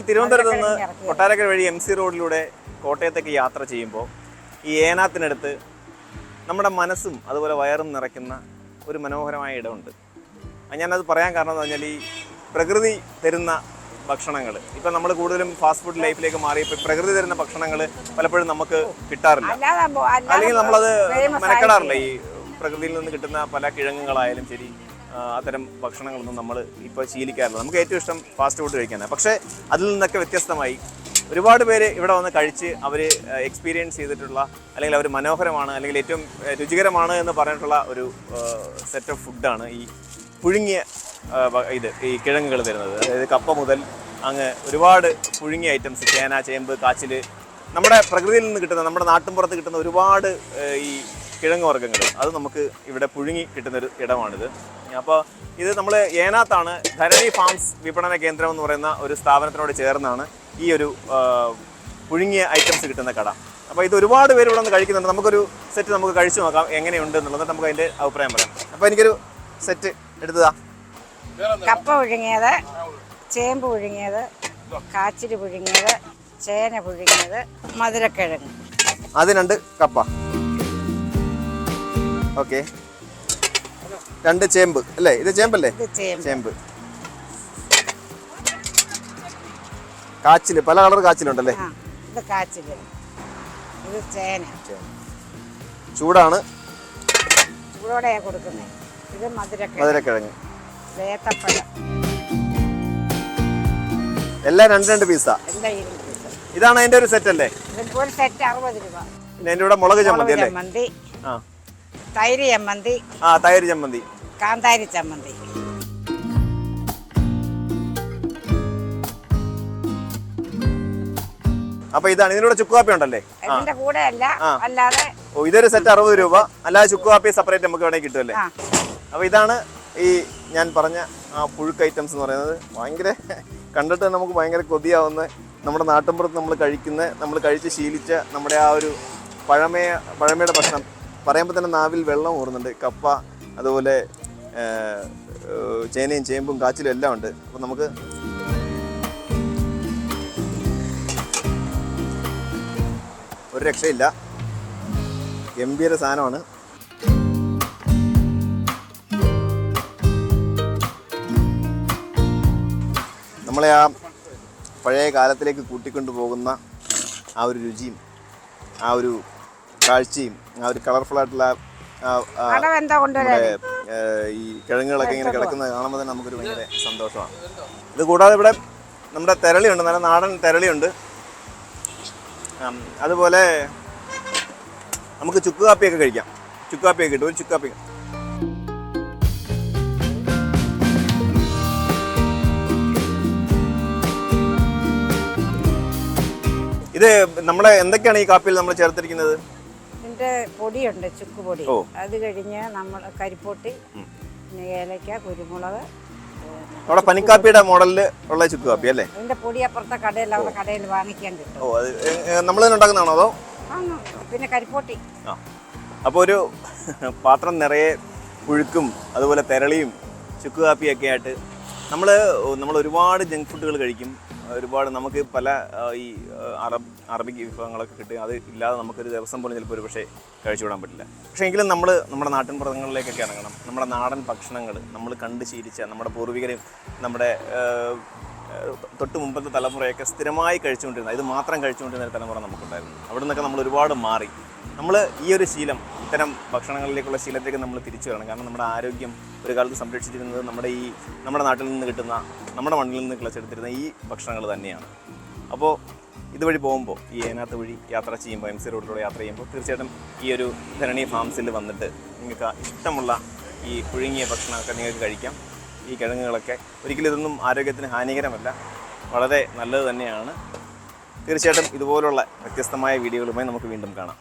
തിരുവനന്തപുരത്ത് നിന്ന് കൊട്ടാരക്കര വഴി MC റോഡിലൂടെ കോട്ടയത്തേക്ക് യാത്ര ചെയ്യുമ്പോൾ ഈ ഏനാത്തിനടുത്ത് നമ്മുടെ മനസ്സും അതുപോലെ വയറും നിറയ്ക്കുന്ന ഒരു മനോഹരമായ ഇടമുണ്ട്. ഞാനത് പറയാൻ കാരണം എന്ന് പറഞ്ഞാൽ ഈ പ്രകൃതി തരുന്ന ഭക്ഷണങ്ങൾ, ഇപ്പം നമ്മൾ കൂടുതലും ഫാസ്റ്റ് ഫുഡ് ലൈഫിലേക്ക് മാറി ഇപ്പം പ്രകൃതി തരുന്ന ഭക്ഷണങ്ങൾ പലപ്പോഴും നമുക്ക് കിട്ടാറില്ല, അല്ലെങ്കിൽ നമ്മളത് മെനക്കെടാറില്ല. ഈ പ്രകൃതിയിൽ നിന്ന് കിട്ടുന്ന പല കിഴങ്ങുകളായാലും ശരി, അത്തരം ഭക്ഷണങ്ങളൊന്നും നമ്മൾ ഇപ്പോൾ ശീലിക്കാറില്ല. നമുക്ക് ഏറ്റവും ഇഷ്ടം ഫാസ്റ്റ് ഫുഡ് കഴിക്കാനാണ്. പക്ഷേ അതിൽ നിന്നൊക്കെ വ്യത്യസ്തമായി ഒരുപാട് പേര് ഇവിടെ വന്ന് കഴിച്ച് അവർ എക്സ്പീരിയൻസ് ചെയ്തിട്ടുള്ള, അല്ലെങ്കിൽ അവർ മനോഹരമാണ് അല്ലെങ്കിൽ ഏറ്റവും രുചികരമാണ് എന്ന് പറഞ്ഞിട്ടുള്ള ഒരു സെറ്റ് ഓഫ് ഫുഡാണ് ഈ പുഴുങ്ങിയ ഈ കിഴങ്ങുകൾ തരുന്നത്. അതായത് കപ്പ മുതൽ അങ്ങ് ഒരുപാട് പുഴുങ്ങിയ ഐറ്റംസ്, ചേന, ചേമ്പ്, കാച്ചിൽ, നമ്മുടെ പ്രകൃതിയിൽ നിന്ന് കിട്ടുന്ന, നമ്മുടെ നാട്ടിൻപുറത്ത് കിട്ടുന്ന ഒരുപാട് ഈ കിഴങ്ങ് വർഗ്ഗങ്ങൾ, അത് നമുക്ക് ഇവിടെ പുഴുങ്ങി കിട്ടുന്നൊരു ഇടമാണിത്. അപ്പോൾ ഇത് നമ്മൾ ഏനാത്താണ്. ധരണി ഫാംസ് വിപണന കേന്ദ്രം എന്ന് പറയുന്ന ഒരു സ്ഥാപനത്തിനോട് ചേർന്നാണ് ഈ ഒരു പുഴുങ്ങിയ ഐറ്റംസ് കിട്ടുന്ന കട. അപ്പോൾ ഇത് ഒരുപാട് പേര് ഇവിടെ നിന്ന് കഴിക്കുന്നുണ്ട്. നമുക്കൊരു സെറ്റ് നമുക്ക് കഴിച്ചു നോക്കാം എങ്ങനെയുണ്ട് എന്നുള്ളത്, നമുക്ക് അതിൻ്റെ അഭിപ്രായം പറയാം. അപ്പോൾ എനിക്കൊരു സെറ്റ് എടുത്തതാ. കപ്പ പുഴുങ്ങിയത്, ചേമ്പ് പുഴുങ്ങിയത്, കാച്ചിൽ പുഴുങ്ങിയത്, ചേന പുഴുങ്ങിയത്, മധുരക്കിഴങ്ങ്. അത് 2 കപ്പ. ഓക്കെ, 2 ചേമ്പ് അല്ലേ? ഇത് ചേമ്പല്ലേ? ചേമ്പ്. കാച്ചില്, പല കളർ കാച്ചിലുണ്ടല്ലേ? ഇത് കാച്ചില്, ഇത് ചേന. ചൂടാണ്, ചൂടോടെയാ കൊടുക്കുന്നത്. ഇത് മധുരക്കിഴങ്ങ്, വേത്തപ്പഴം. എല്ലാം 2 പീസാ. ഇതാണ് അതിന്റെ ഒരു സെറ്റ് അല്ലേ? ഒരു സെറ്റ് 60 രൂപ. പിന്നെ അതിന്റെ കൂടെ മുളക് ചമ്മന്തി അല്ലേ? തൈര് ചമ്മന്തി, തൈര് ചമ്മന്തി, കാന്താരി ചമ്മന്തി. അപ്പൊ ഇതാണ് ഇതിനൂടെ ചുക്കുകാപ്പി ഉണ്ടല്ലേ? ഇതിന്റെ കൂടെ അല്ല, അല്ലാതെ. ഇതൊരു സെറ്റ് 60 രൂപ, അല്ലാതെ ചുക്കുകാപ്പി സെപ്പറേറ്റ് നമുക്ക് വേണമെങ്കിൽ കിട്ടുമല്ലേ? അപ്പൊ ഇതാണ് ഈ ഞാൻ പറഞ്ഞ ആ പുഴുക്ക് ഐറ്റംസ് എന്ന് പറയുന്നത്. ഭയങ്കര കണ്ടിട്ട് നമുക്ക് ഭയങ്കര കൊതിയാവുന്ന, നമ്മുടെ നാട്ടിൻപുറത്ത് നമ്മൾ കഴിച്ച് ശീലിച്ച നമ്മുടെ ആ ഒരു പഴമയുടെ ഭക്ഷണം പറയുമ്പോൾ തന്നെ നാവിൽ വെള്ളം ഊറുന്നുണ്ട്. കപ്പ, അതുപോലെ ചേനയും ചേമ്പും കാച്ചിലും എല്ലാം ഉണ്ട്. അപ്പം നമുക്ക് ഒരു രക്ഷയില്ല, ഗംഭീര സാധനമാണ്. നമ്മളെ ആ പഴയ കാലത്തിലേക്ക് കൂട്ടിക്കൊണ്ടു പോകുന്ന ആ ഒരു രുചിയും ആ ഒരു കാഴ്ചയും ആ ഒരു കളർഫുൾ ആയിട്ടുള്ള ഈ കിഴങ്ങുകളൊക്കെ ഇങ്ങനെ കിടക്കുന്നത് കാണുമ്പോൾ തന്നെ നമുക്കൊരു ഭയങ്കര സന്തോഷമാണ്. ഇത് കൂടാതെ ഇവിടെ നമ്മുടെ തെരളിയുണ്ട്, നല്ല നാടൻ തെരളിയുണ്ട്. അതുപോലെ നമുക്ക് ചുക്ക് കാപ്പിയൊക്കെ കഴിക്കാം. ചുക്ക് കാപ്പിയൊക്കെ കിട്ടും. ഒരു ചുക്ക് കാപ്പി. ഇത് നമ്മുടെ എന്തൊക്കെയാണ് ഈ കാപ്പിയിൽ നമ്മൾ ചേർത്തിരിക്കുന്നത്? ഇതിന്റെ പൊടിയുണ്ട്, ചുക്ക് പൊടി. അത് കഴിഞ്ഞ് നമ്മൾ കരിപ്പൊട്ടി, ഏലക്ക, കുരുമുളക്. അവിടെ പനിക്കാപ്പിയുടെ മോഡലിൽ ഉള്ള ചുക്ക് കാപ്പി അല്ലേ? അതിന്റെ പൊടി അപ്പുറത്തെ കടയിൽ, അവിടെ കടയിൽ വാങ്ങിക്കാൻ കിട്ടും. നമ്മൾ തന്നെ ഉണ്ടാക്കുന്നതാണോ അതോ? പിന്നെ കരിപ്പൊട്ടി. അപ്പോൾ ഒരു പാത്രം നിറയെ പുഴുക്കും അതുപോലെ തെരളിയും ചുക്ക് കാപ്പിയൊക്കെ ആയിട്ട് നമ്മൾ ഒരുപാട് ജങ്ക് ഫുഡുകൾ കഴിക്കും. ഒരുപാട് നമുക്ക് പല ഈ അറബിക് വിഭവങ്ങളൊക്കെ കിട്ടും. അത് ഇല്ലാതെ നമുക്കൊരു ദിവസം പോലും ചിലപ്പോൾ ഒരു പക്ഷേ കഴിച്ചു വിടാൻ പറ്റില്ല. പക്ഷേ എങ്കിലും നമ്മൾ നമ്മുടെ നാട്ടിൻപുറങ്ങളിലേക്കൊക്കെ ഇറങ്ങണം. നമ്മുടെ നാടൻ ഭക്ഷണങ്ങൾ നമ്മൾ കണ്ട് ശീലിച്ച നമ്മുടെ പൂർവികരും നമ്മുടെ തൊട്ട് മുമ്പത്തെ തലമുറയൊക്കെ സ്ഥിരമായി കഴിച്ചുകൊണ്ടിരുന്നത്, ഇത് മാത്രം കഴിച്ചുകൊണ്ടിരുന്ന ഒരു തലമുറ നമുക്കുണ്ടായിരുന്നു. അവിടെ നിന്നൊക്കെ നമ്മൾ ഒരുപാട് മാറി. നമ്മൾ ഈ ഒരു ശീലം, ഇത്തരം ഭക്ഷണങ്ങളിലേക്കുള്ള ശീലത്തേക്ക് നമ്മൾ തിരിച്ചു വരണം. കാരണം നമ്മുടെ ആരോഗ്യം ഒരു കാലത്ത് സംരക്ഷിച്ചിരുന്നത് നമ്മുടെ നാട്ടിൽ നിന്ന് കിട്ടുന്ന, നമ്മുടെ മണ്ണിൽ നിന്ന് കിളച്ചെടുത്തിരുന്ന ഈ ഭക്ഷണങ്ങൾ തന്നെയാണ്. അപ്പോൾ ഇതുവഴി പോകുമ്പോൾ, ഈ ഏനാത്ത് വഴി യാത്ര ചെയ്യുമ്പോൾ, MC റോഡിലൂടെ യാത്ര ചെയ്യുമ്പോൾ തീർച്ചയായിട്ടും ഈ ഒരു ധരണി ഫാംസിൽ വന്നിട്ട് നിങ്ങൾക്ക് ഇഷ്ടമുള്ള ഈ പുഴുങ്ങിയ ഭക്ഷണമൊക്കെ നിങ്ങൾക്ക് കഴിക്കാം. ഈ കിഴങ്ങുകളൊക്കെ ഒരിക്കലും ഇതൊന്നും ആരോഗ്യത്തിന് ഹാനികരമല്ല, വളരെ നല്ലത് തന്നെയാണ്. തീർച്ചയായിട്ടും ഇതുപോലുള്ള വ്യത്യസ്തമായ വീഡിയോകളുമായി നമുക്ക് വീണ്ടും കാണാം.